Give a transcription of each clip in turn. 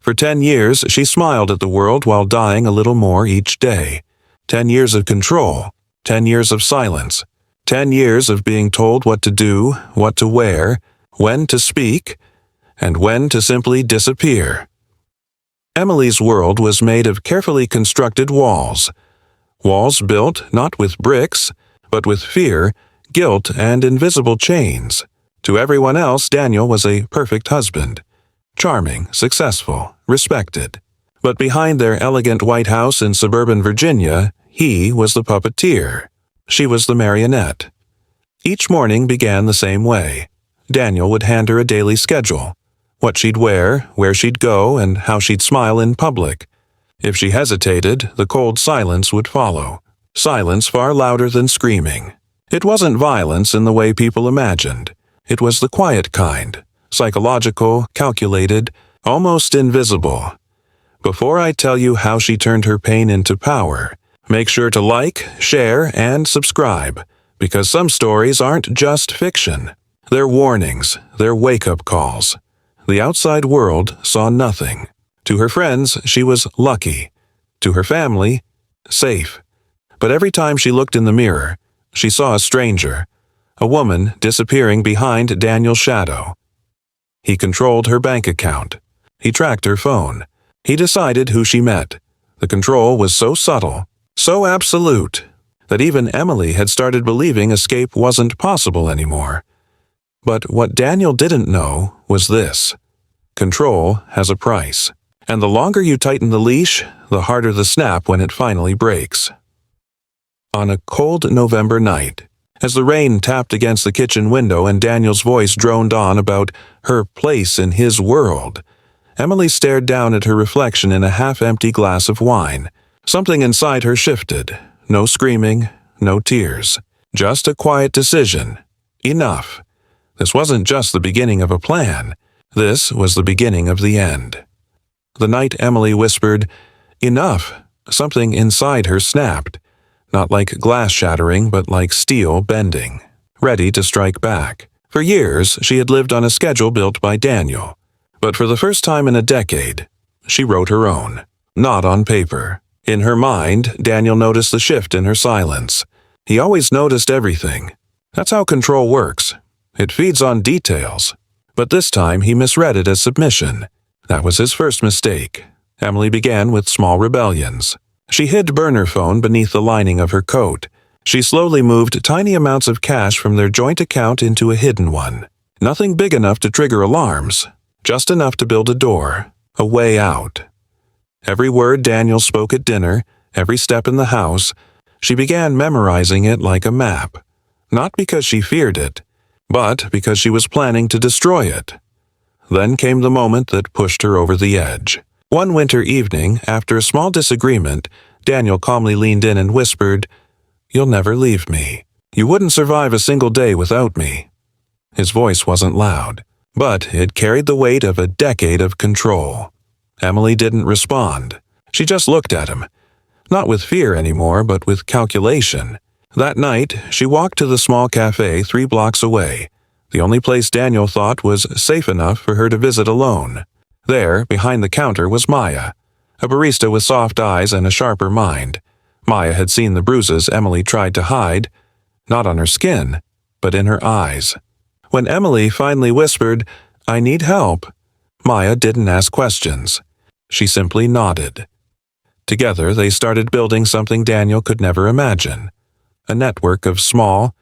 For 10 years, she smiled at the world while dying a little more each day. 10 years of control, 10 years of silence, 10 years of being told what to do, what to wear, when to speak, and when to simply disappear. Emily's world was made of carefully constructed walls. Walls built not with bricks, but with fear, guilt, and invisible chains. To everyone else, Daniel was a perfect husband. Charming, successful, respected. But behind their elegant white house in suburban Virginia, he was the puppeteer. She was the marionette. Each morning began the same way. Daniel would hand her a daily schedule. What she'd wear, where she'd go, and how she'd smile in public. If she hesitated, the cold silence would follow. Silence far louder than screaming. It wasn't violence in the way people imagined. It was the quiet kind. Psychological, calculated, almost invisible. Before I tell you how she turned her pain into power, make sure to like, share, and subscribe, because some stories aren't just fiction. They're warnings, they're wake-up calls. The outside world saw nothing. To her friends, she was lucky. To her family, safe. But every time she looked in the mirror, she saw a stranger, a woman disappearing behind Daniel's shadow. He controlled her bank account. He tracked her phone. He decided who she met. The control was so subtle, so absolute, that even Emily had started believing escape wasn't possible anymore. But what Daniel didn't know was this. Control has a price, and the longer you tighten the leash, the harder the snap when it finally breaks. On a cold November night, as the rain tapped against the kitchen window and Daniel's voice droned on about her place in his world, Emily stared down at her reflection in a half-empty glass of wine. Something inside her shifted. No screaming, no tears. Just a quiet decision. Enough. This wasn't just the beginning of a plan. This was the beginning of the end. The night Emily whispered, "Enough," something inside her snapped. Not like glass shattering, but like steel bending, ready to strike back. For years, she had lived on a schedule built by Daniel. But for the first time in a decade, she wrote her own. Not on paper. In her mind, Daniel noticed the shift in her silence. He always noticed everything. That's how control works. It feeds on details. But this time, he misread it as submission. That was his first mistake. Emily began with small rebellions. She hid burner phone beneath the lining of her coat. She slowly moved tiny amounts of cash from their joint account into a hidden one. Nothing big enough to trigger alarms, just enough to build a door, a way out. Every word Daniel spoke at dinner, every step in the house, she began memorizing it like a map. Not because she feared it, but because she was planning to destroy it. Then came the moment that pushed her over the edge. One winter evening, after a small disagreement, Daniel calmly leaned in and whispered, "You'll never leave me. You wouldn't survive a single day without me." His voice wasn't loud, but it carried the weight of a decade of control. Emily didn't respond. She just looked at him. Not with fear anymore, but with calculation. That night, she walked to the small cafe 3 blocks away, the only place Daniel thought was safe enough for her to visit alone. There, behind the counter, was Maya, a barista with soft eyes and a sharper mind. Maya had seen the bruises Emily tried to hide, not on her skin, but in her eyes. When Emily finally whispered, "I need help," Maya didn't ask questions. She simply nodded. Together, they started building something Daniel could never imagine. A network of small,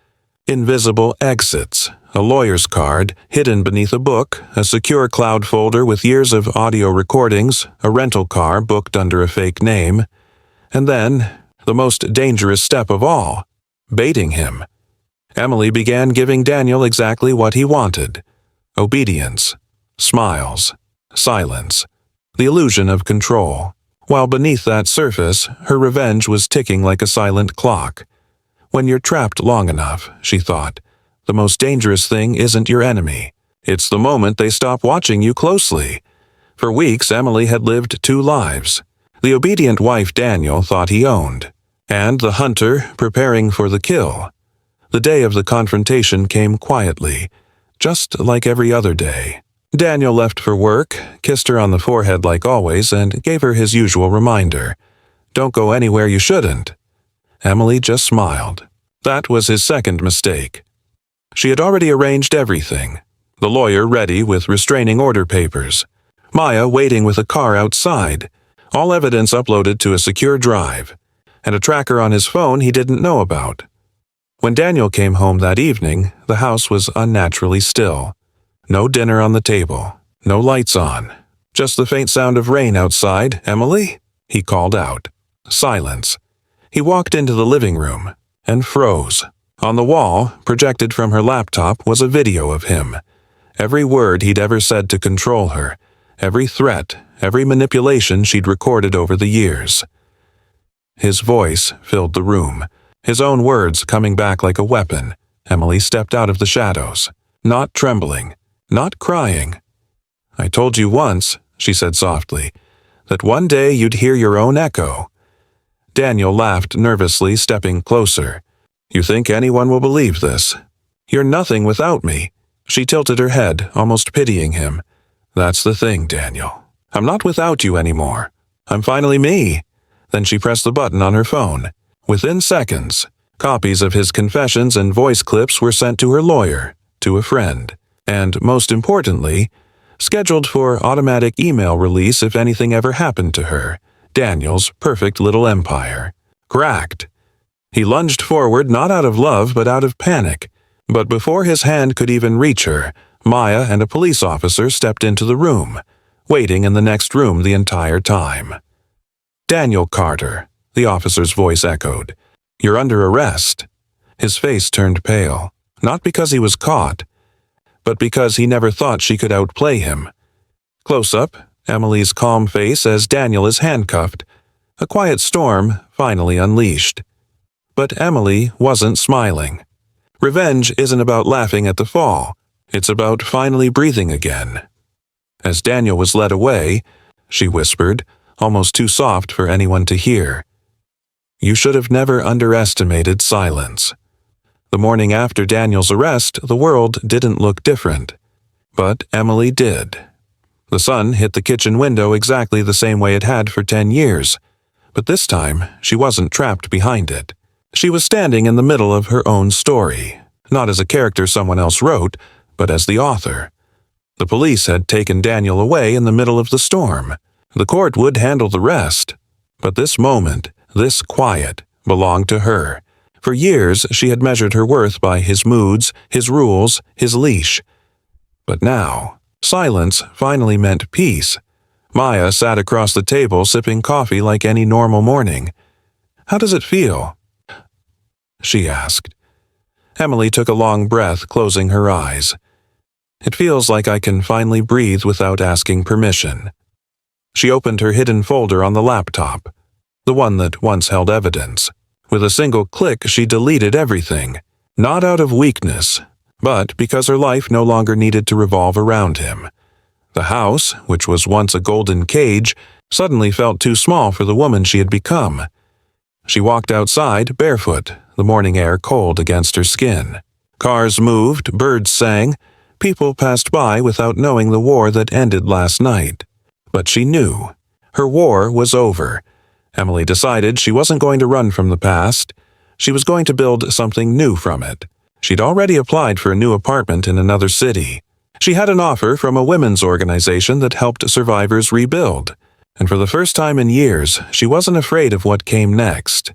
invisible exits. A lawyer's card, hidden beneath a book, a secure cloud folder with years of audio recordings, a rental car booked under a fake name, and then, the most dangerous step of all, baiting him. Emily began giving Daniel exactly what he wanted. Obedience, smiles, silence, the illusion of control. While beneath that surface, her revenge was ticking like a silent clock. When you're trapped long enough, she thought, the most dangerous thing isn't your enemy. It's the moment they stop watching you closely. For weeks, Emily had lived 2 lives. The obedient wife Daniel thought he owned, and the hunter preparing for the kill. The day of the confrontation came quietly, just like every other day. Daniel left for work, kissed her on the forehead like always, and gave her his usual reminder. Don't go anywhere you shouldn't. Emily just smiled. That was his second mistake. She had already arranged everything. The lawyer ready with restraining order papers. Maya waiting with a car outside. All evidence uploaded to a secure drive. And a tracker on his phone he didn't know about. When Daniel came home that evening, the house was unnaturally still. No dinner on the table. No lights on. Just the faint sound of rain outside. Emily? He called out. Silence. He walked into the living room and froze. On the wall, projected from her laptop, was a video of him. Every word he'd ever said to control her. Every threat, every manipulation she'd recorded over the years. His voice filled the room. His own words coming back like a weapon. Emily stepped out of the shadows. Not trembling. Not crying. I told you once, she said softly, that one day you'd hear your own echo. Daniel laughed nervously, stepping closer. You think anyone will believe this? You're nothing without me. She tilted her head, almost pitying him. That's the thing, Daniel. I'm not without you anymore. I'm finally me. Then she pressed the button on her phone. Within seconds, copies of his confessions and voice clips were sent to her lawyer, to a friend, and, most importantly, scheduled for automatic email release if anything ever happened to her. Daniel's perfect little empire. Cracked. He lunged forward not out of love but out of panic. But before his hand could even reach her, Maya and a police officer stepped into the room, waiting in the next room the entire time. Daniel Carter, the officer's voice echoed. You're under arrest. His face turned pale, not because he was caught, but because he never thought she could outplay him. Close up, Emily's calm face as Daniel is handcuffed. A quiet storm finally unleashed. But Emily wasn't smiling. Revenge isn't about laughing at the fall. It's about finally breathing again. As Daniel was led away, she whispered, almost too soft for anyone to hear. You should have never underestimated silence. The morning after Daniel's arrest, the world didn't look different. But Emily did. The sun hit the kitchen window exactly the same way it had for 10 years. But this time, she wasn't trapped behind it. She was standing in the middle of her own story, not as a character someone else wrote, but as the author. The police had taken Daniel away in the middle of the storm. The court would handle the rest. But this moment, this quiet, belonged to her. For years, she had measured her worth by his moods, his rules, his leash. But now, silence finally meant peace. Maya sat across the table sipping coffee like any normal morning. How does it feel? She asked. Emily took a long breath, closing her eyes. It feels like I can finally breathe without asking permission. She opened her hidden folder on the laptop, the one that once held evidence. With a single click, she deleted everything, not out of weakness, but because her life no longer needed to revolve around him. The house, which was once a golden cage, suddenly felt too small for the woman she had become. She walked outside, barefoot, the morning air cold against her skin. Cars moved, birds sang, people passed by without knowing the war that ended last night. But she knew. Her war was over. Emily decided she wasn't going to run from the past. She was going to build something new from it. She'd already applied for a new apartment in another city. She had an offer from a women's organization that helped survivors rebuild. And for the first time in years, she wasn't afraid of what came next.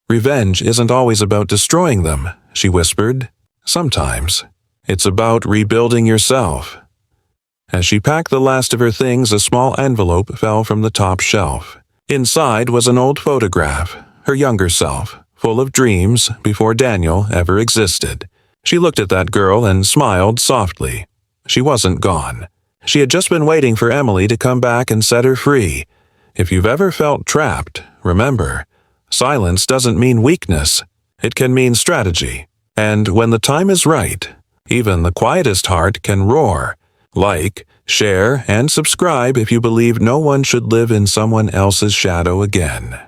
Revenge isn't always about destroying them, she whispered. Sometimes. It's about rebuilding yourself. As she packed the last of her things, a small envelope fell from the top shelf. Inside was an old photograph, her younger self, full of dreams before Daniel ever existed. She looked at that girl and smiled softly. She wasn't gone. She had just been waiting for Emily to come back and set her free. If you've ever felt trapped, remember, silence doesn't mean weakness. It can mean strategy. And when the time is right, even the quietest heart can roar. Like, share, and subscribe if you believe no one should live in someone else's shadow again.